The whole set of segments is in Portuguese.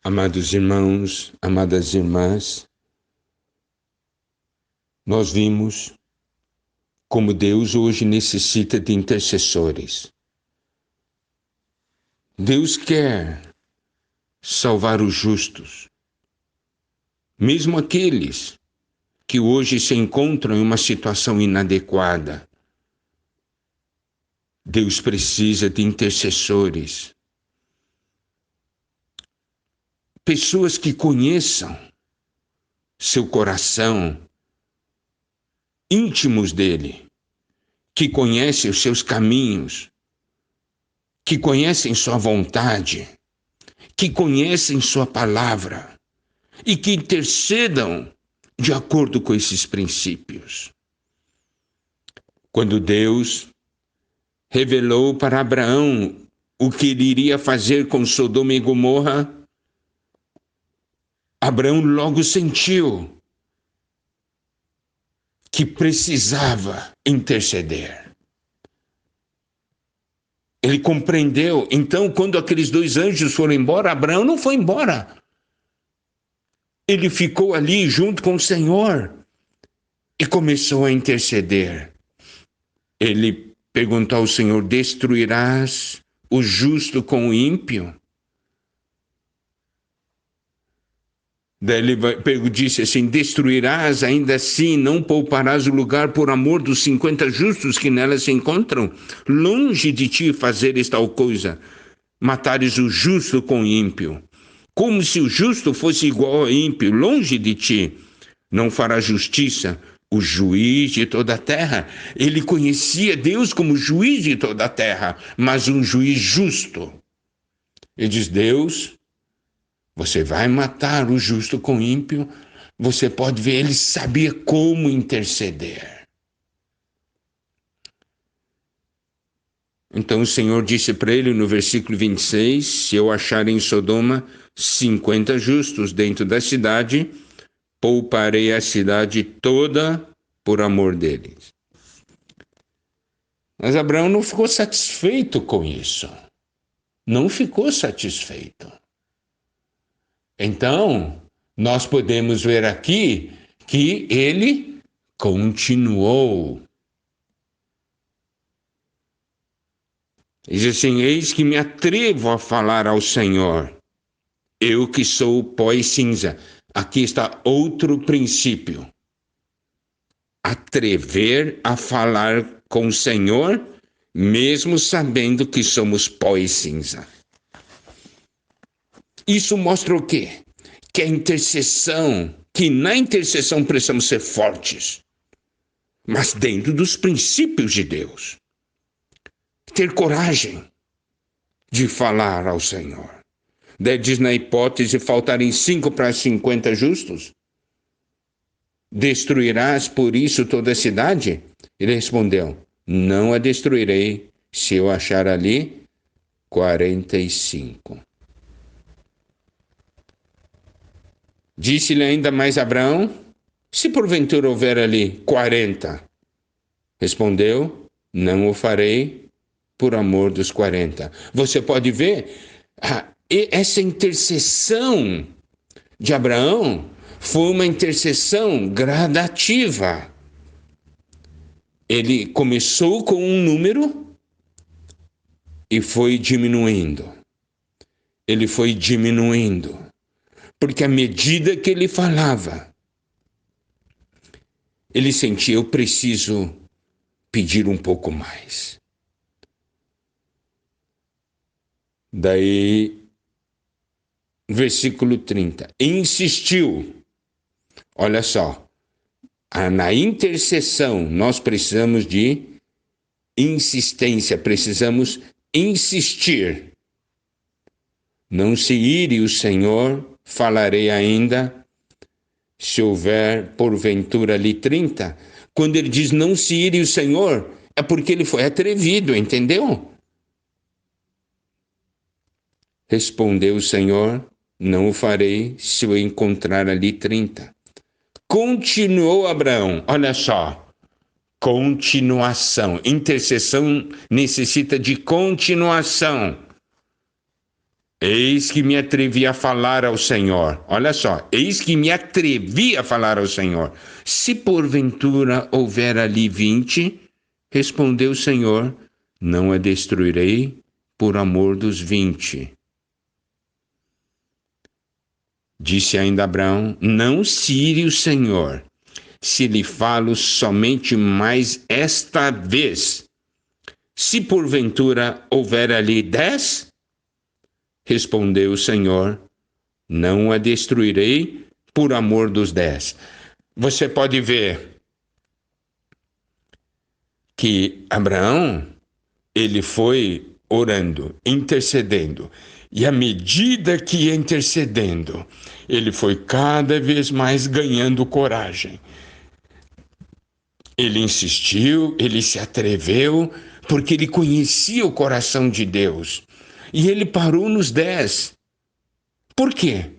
Amados irmãos, amadas irmãs, nós vimos como Deus hoje necessita de intercessores. Deus quer salvar os justos, mesmo aqueles que hoje se encontram em uma situação inadequada. Deus precisa de intercessores, pessoas que conheçam seu coração, íntimos dele, que conhecem os seus caminhos, que conhecem sua vontade, que conhecem sua palavra e que intercedam de acordo com esses princípios. Quando Deus revelou para Abraão o que ele iria fazer com Sodoma e Gomorra, Abraão logo sentiu que precisava interceder. Ele compreendeu. Então, quando aqueles dois anjos foram embora, Abraão não foi embora. Ele ficou ali junto com o Senhor e começou a interceder. Ele perguntou ao Senhor: destruirás o justo com o ímpio? Daí ele disse assim: destruirás, ainda assim não pouparás o lugar por amor dos 50 justos que nela se encontram? Longe de ti fazeres tal coisa, matares o justo com o ímpio. Como se o justo fosse igual ao ímpio, longe de ti. Não fará justiça o juiz de toda a terra. Ele conhecia Deus como juiz de toda a terra, mas um juiz justo. Ele diz: Deus, você vai matar o justo com o ímpio? Você pode ver, ele sabia como interceder. Então o Senhor disse para ele no versículo 26, se eu achar em Sodoma 50 justos dentro da cidade, pouparei a cidade toda por amor deles. Mas Abraão não ficou satisfeito com isso. Não ficou satisfeito. Então, nós podemos ver aqui que ele continuou. Diz assim: eis que me atrevo a falar ao Senhor, eu que sou pó e cinza. Aqui está outro princípio. Atrever a falar com o Senhor, mesmo sabendo que somos pó e cinza. Isso mostra o quê? Que a intercessão, que na intercessão precisamos ser fortes, mas dentro dos princípios de Deus. Ter coragem de falar ao Senhor. Daí diz na hipótese, faltarem 5 para 50 justos? Destruirás por isso toda a cidade? Ele respondeu: não a destruirei se eu achar ali 45. Disse-lhe ainda mais Abraão: se porventura houver ali 40? Respondeu: não o farei por amor dos 40. Você pode ver, essa intercessão de Abraão foi uma intercessão gradativa. Ele começou com um número e foi diminuindo. Ele foi diminuindo. Porque à medida que ele falava, ele sentia: eu preciso pedir um pouco mais. Daí, versículo 30, insistiu. Olha só, na intercessão nós precisamos de insistência, precisamos insistir. Não se ire o Senhor, falarei ainda, se houver porventura ali 30. Quando ele diz não se ire o Senhor, é porque ele foi atrevido, entendeu? Respondeu o Senhor: não o farei se eu encontrar ali 30. Continuou Abraão, olha só, continuação. Intercessão necessita de continuação. Eis que me atrevi a falar ao Senhor. Olha só, eis que me atrevi a falar ao Senhor. Se porventura houver ali 20, respondeu o Senhor, não a destruirei por amor dos 20. Disse ainda Abraão, não cire o Senhor, se lhe falo somente mais esta vez. Se porventura houver ali 10, respondeu o Senhor, não a destruirei por amor dos 10. Você pode ver que Abraão, ele foi orando, intercedendo. E à medida que ia intercedendo, ele foi cada vez mais ganhando coragem. Ele insistiu, ele se atreveu, porque ele conhecia o coração de Deus. E ele parou nos 10. Por quê?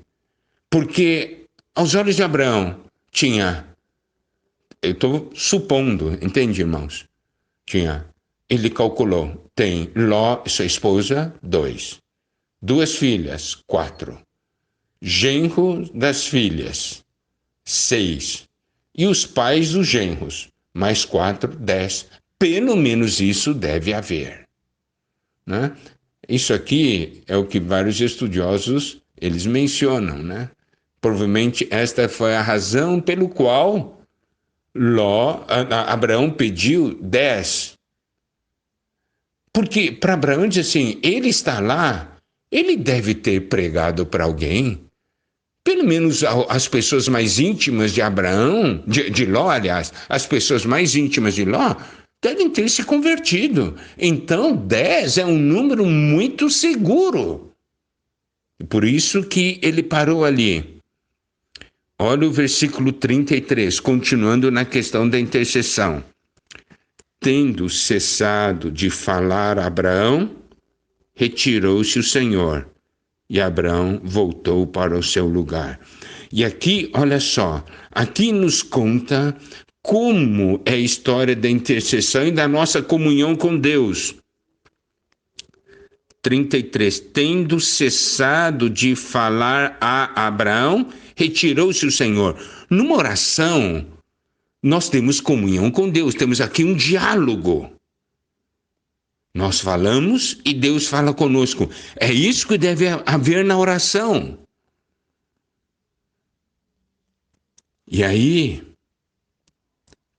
Porque aos olhos de Abraão tinha, eu estou supondo, entende, irmãos? Ele calculou, tem Ló e sua esposa, 2. 2 filhas, 4. Genro das filhas, 6. E os pais dos genros, mais 4, 10. Pelo menos isso deve haver. Né? Isso aqui é o que vários estudiosos, eles mencionam, né? Provavelmente esta foi a razão pelo qual Abraão pediu 10. Porque para Abraão diz assim, ele está lá, ele deve ter pregado para alguém, pelo menos as pessoas mais íntimas de Abraão, de Ló, aliás, as pessoas mais íntimas de Ló, devem ter se convertido. Então, 10 é um número muito seguro. Por isso que ele parou ali. Olha o versículo 33, continuando na questão da intercessão. Tendo cessado de falar a Abraão, retirou-se o Senhor, e Abraão voltou para o seu lugar. E aqui, olha só, aqui nos conta como é a história da intercessão e da nossa comunhão com Deus. 33. Tendo cessado de falar a Abraão, retirou-se o Senhor. Numa oração, nós temos comunhão com Deus, temos aqui um diálogo. Nós falamos e Deus fala conosco. É isso que deve haver na oração. E aí,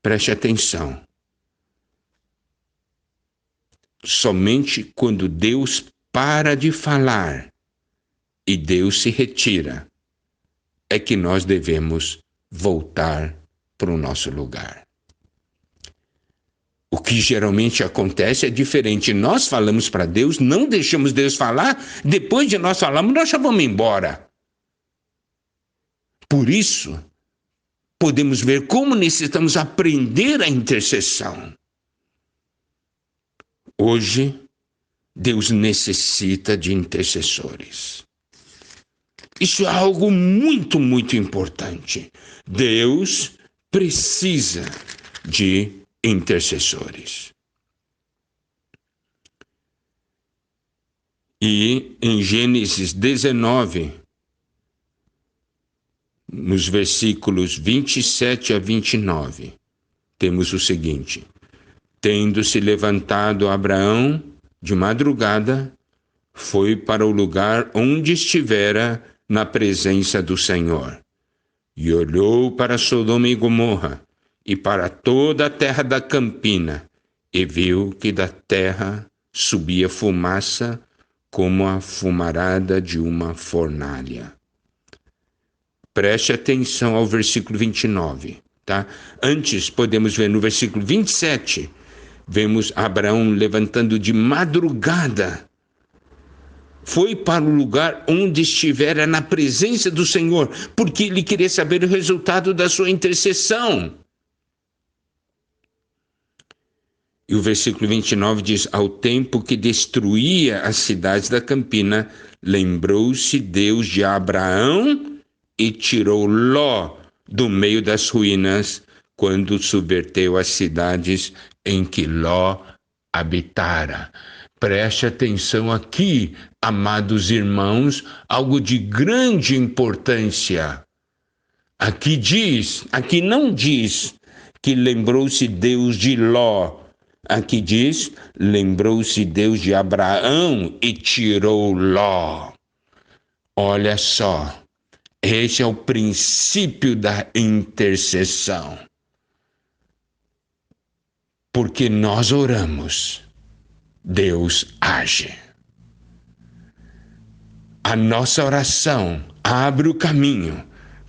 preste atenção. Somente quando Deus para de falar e Deus se retira, é que nós devemos voltar para o nosso lugar. O que geralmente acontece é diferente. Nós falamos para Deus, não deixamos Deus falar, depois de nós falarmos, nós já vamos embora. Por isso, podemos ver como necessitamos aprender a intercessão. Hoje, Deus necessita de intercessores. Isso é algo muito, muito importante. Deus precisa de intercessores. E em Gênesis 19, nos versículos 27 a 29, temos o seguinte: tendo-se levantado Abraão de madrugada, foi para o lugar onde estivera na presença do Senhor, e olhou para Sodoma e Gomorra, e para toda a terra da campina, e viu que da terra subia fumaça como a fumarada de uma fornalha. Preste atenção ao versículo 29, tá? Antes, podemos ver no versículo 27, vemos Abraão levantando de madrugada, foi para o lugar onde estivera na presença do Senhor, porque ele queria saber o resultado da sua intercessão. E o versículo 29 diz, ao tempo que destruía as cidades da campina, lembrou-se Deus de Abraão e tirou Ló do meio das ruínas, quando subverteu as cidades em que Ló habitara. Preste atenção aqui, amados irmãos, algo de grande importância. Aqui não diz que lembrou-se Deus de Ló. Aqui diz, lembrou-se Deus de Abraão e tirou Ló. Olha só, esse é o princípio da intercessão. Porque nós oramos, Deus age. A nossa oração abre o caminho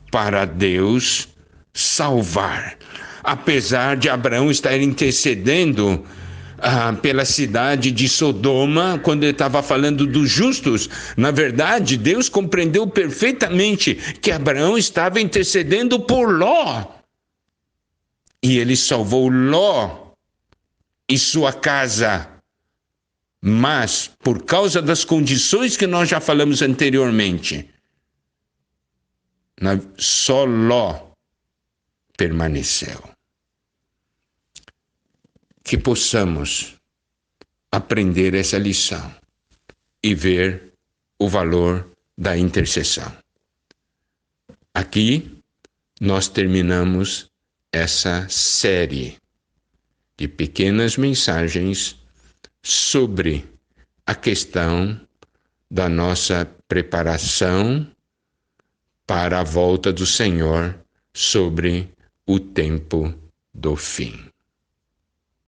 para Deus salvar. Apesar de Abraão estar intercedendo pela cidade de Sodoma, quando ele estava falando dos justos, na verdade, Deus compreendeu perfeitamente que Abraão estava intercedendo por Ló. E ele salvou Ló e sua casa. Mas, por causa das condições que nós já falamos anteriormente, só Ló permaneceu. Que possamos aprender essa lição e ver o valor da intercessão. Aqui nós terminamos essa série de pequenas mensagens sobre a questão da nossa preparação para a volta do Senhor sobre o tempo do fim.